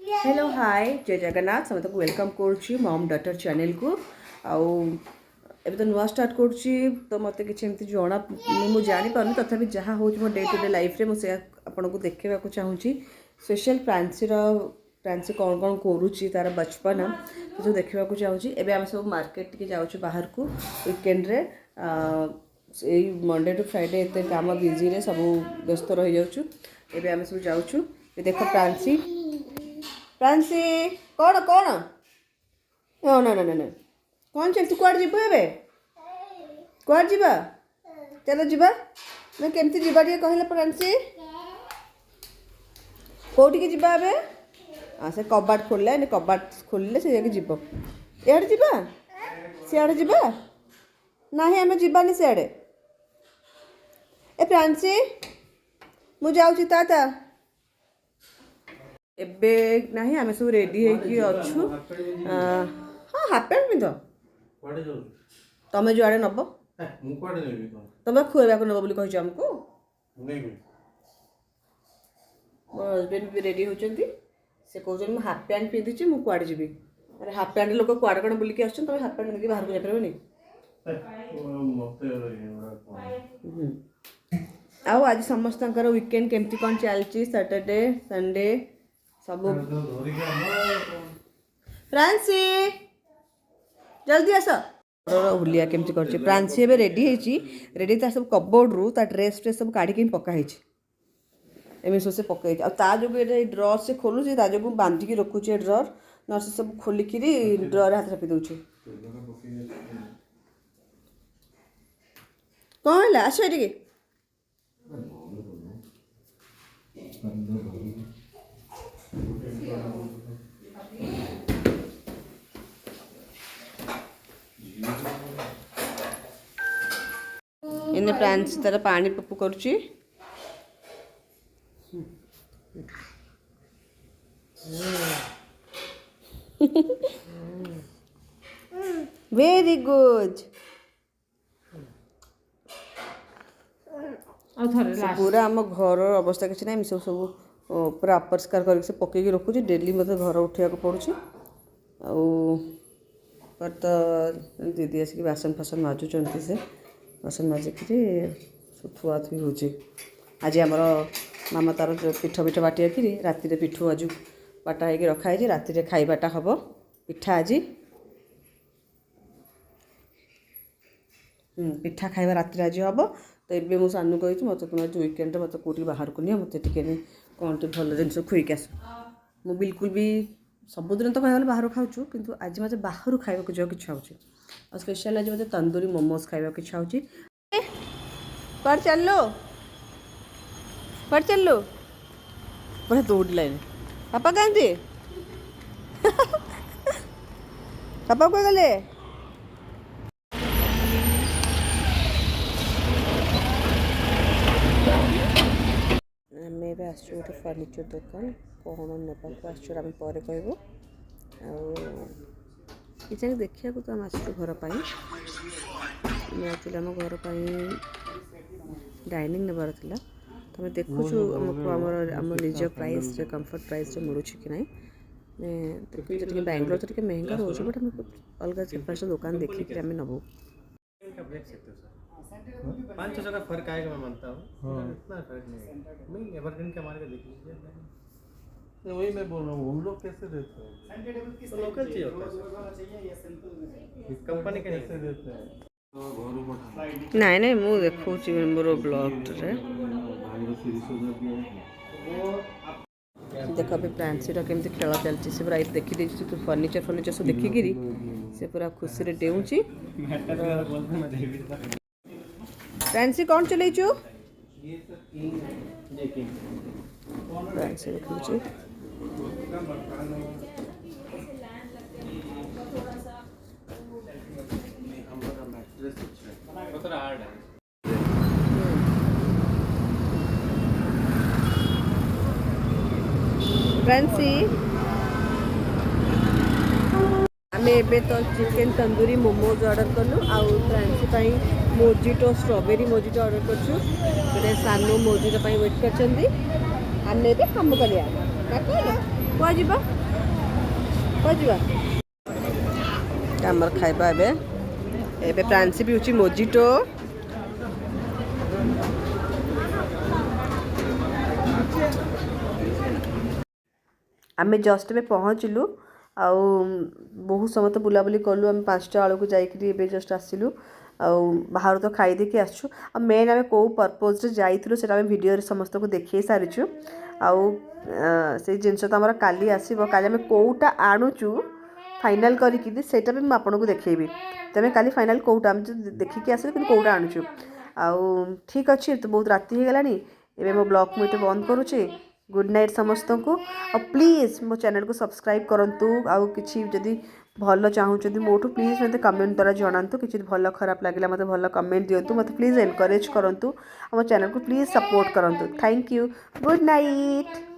Hello hi जय जगन्नाथ समस्त को वेलकम करुच्ची मम डटर चैनल को आउ एबे तो नुआ स्टार्ट करुच्ची तो मत कि जना मुझे जापार तथापि जहाँ हो डे टू डे लाइफ रे मुझे आपन को देखा चाहूँगी स्पेशल प्रांसी कौन कौन करुच्ची तार बचपन तो देखा चाहूँगी एबे आम सब मार्केट के जाऊँ बाहर को वीकेंड रे मंडे टू फ्राइडे एत काम बिजी रे सब व्यस्त रही जाऊँ एबे आम सब जाऊँ देख प्रांसी प्रांसी कौन कौन ना ना ना ना कौन चल तू कुआड़ जीव ए कुआड़ जीवा चलो जीवा मैं केमती जीवा टे कहला प्रांसी कौटी की जीवा ए हाँ से कबाट खोलला कबाट खोलिले से जाके जीव इआड़े जीवा सियाड़े जीवा नहीं आम जीवानी सियाड़े ए प्रांसी मु जाऊँ ताता एबे नहीं आम सब रेडी होछु हाँ हाफ पैंट पिंध तुम जुआड़े नब तुम खुआक नब बोली कही आमको मो हजबैंड भी रेडी होती से कहते मुझे हाफ पैंट पिंधि मुझे कुआड़े जी अरे हाफ पैंट लोक कुआड़े कौन बुलिक आस तुम हाफ पैंट बाहर को जापरनि आउ आज समस्त वीकेंड केमती कौन चलती सैटरडे संडे सब प्रांसी जल्दी आस हुलिया केमती कर प्रांसी एवं रेडी रेडी ता सब कबोर्ड रु ता ड्रेस ट्रेस सब काढ़ी पकाई एम सब से पकई आ जो ड्रर से खोलुचे ता जो बांधिकी रखुचे ड्रर न से सब खोलिक ड्रर हाथ रखी दौचे कौन है आस ये इन्हें प्रांसी तार पानी पप्पू करुच्ची वेरी गुड पूरा आम घर अवस्था किसी ना सब सब पूरा अपरिष्कार करके पकईकी रखुची डेली मत घर उठा पड़ुची पर तो दीदी आसिक बासन फासन माजुंट से बासन माजिक सब थुआ थुई हो आज आमर मामा तार पिठ पिठ बाटी रखी राति पिठू आज बाटा हो रखाई राति खाइबाटा हम पिठा आज पिठा खाइबा राति आज हम तो ये मुझे सानू कही मत तुम आज वीकेंड मत कौटी बाहर को नि मत कौन टे भल जिन खुईक आस मु बिल्कुल भी सबुदिन तो कहला बाहर खाऊँ किंतु आज मत बाहर खावा को जाओ इच्छा होची और स्पेशल आज मत तंदूरी मोमोज खावा इच्छा होची पर चलो बड़ा दौड़ लाइन पापा कहाँ पापा को गले आम ए आस गोटे फर्निचर दुकान कौन नाक आम पर कहबू ये देखा तो आम आसु घर पर एक्चुअली आम घर पर डाइनिंग नबार था तो आम देखुचु आम निज प्राइस कंफर्ट प्राइस मिलूँ कि ना देखिए बैंगलोर तो महंगा रोचे बट आम अलग चार पाँच दुकान देखिए आम नबू 500 का फर्क आएगा मैं मानता हूँ इतना फर्क नहीं मैं एवरग्रीन के मार्केट देख लीजिए तो वही मैं बोल रहा हूँ उन लोग कैसे देते हैं तो लोकल चाहिए होता है कंपनी के कैसे देते हैं नहीं नहीं मु देखो मोर ब्लॉग रे देख अभी प्रांसी केमती खेल चलती से पूरा देखी तू फर्निचर सब देखिकी से पूरा खुशी रे डेउची प्रांसी कौन चलैचु प्रांसी देखुची प्रांसी आम एबे तो चिकेन तंदूरी मोमोज ऑर्डर कलु आउ Pranshi mojito strawberry mojito order कर सानू मोजिटो वेट कर आम हम कलिया କୁଆ ଯିବା ଆମର ଖାଇବା ଏବେ ପ୍ରାନ୍ସି ପିଉଛି ମୋଜିଟୋ। ଆମେ ଜଷ୍ଟ ଏବେ ପହଞ୍ଚିଲୁ ଆଉ ବହୁତ ସମୟ ତ ବୁଲାବୁଲି କଲୁ। ଆମେ 5ଟା ବେଳକୁ ଯାଇକିରି ଏବେ ଜଷ୍ଟ ଆସିଲୁ ଆଉ ବାହାରୁ ତ ଖାଇ ଦେଇକି ଆସିଛୁ। ଆଉ ମେନ୍ ଆମେ କେଉଁ ପର୍ପଜ୍ରେ ଯାଇଥିଲୁ ସେଇଟା ଆମେ ଭିଡ଼ିଓରେ ସମସ୍ତଙ୍କୁ ଦେଖାଇ ସାରିଛୁ। ଆଉ ସେଇ ଜିନିଷ ତ ଆମର କାଲି ଆସିବ। କାଲି ଆମେ କେଉଁଟା ଆଣୁଛୁ ଫାଇନାଲ୍ କରିକି ସେଇଟା ବି ମୁଁ ଆପଣଙ୍କୁ ଦେଖେଇବି। ତେବେ କାଲି ଫାଇନାଲ୍ କେଉଁଟା ଆମେ ଦେଖିକି ଆସିବୁ କିନ୍ତୁ କେଉଁଟା ଆଣୁଛୁ। ଆଉ ଠିକ୍ ଅଛି, ତ ବହୁତ ରାତି ହେଇଗଲାଣି। ଏବେ ମୋ ବ୍ଲଗ୍ ମୁଁ ଏଠି ବନ୍ଦ କରୁଛି। ଗୁଡ୍ ନାଇଟ୍ ସମସ୍ତଙ୍କୁ। ଆଉ ପ୍ଲିଜ୍ ମୋ ଚ୍ୟାନେଲକୁ ସବସ୍କ୍ରାଇବ୍ କରନ୍ତୁ। ଆଉ କିଛି ଯଦି ଭଲ ଚାହୁଁଛନ୍ତି ମୋଠୁ ପ୍ଲିଜ୍ ମୋତେ କମେଣ୍ଟ ଦ୍ୱାରା ଜଣାନ୍ତୁ। କିଛି ଭଲ ଖରାପ ଲାଗିଲା ମୋତେ ଭଲ କମେଣ୍ଟ ଦିଅନ୍ତୁ। ମୋତେ ପ୍ଲିଜ୍ ଏନକରେଜ୍ କରନ୍ତୁ। ଆଉ ମୋ ଚ୍ୟାନେଲକୁ ପ୍ଲିଜ୍ ସପୋର୍ଟ କରନ୍ତୁ। Thank you. Good night.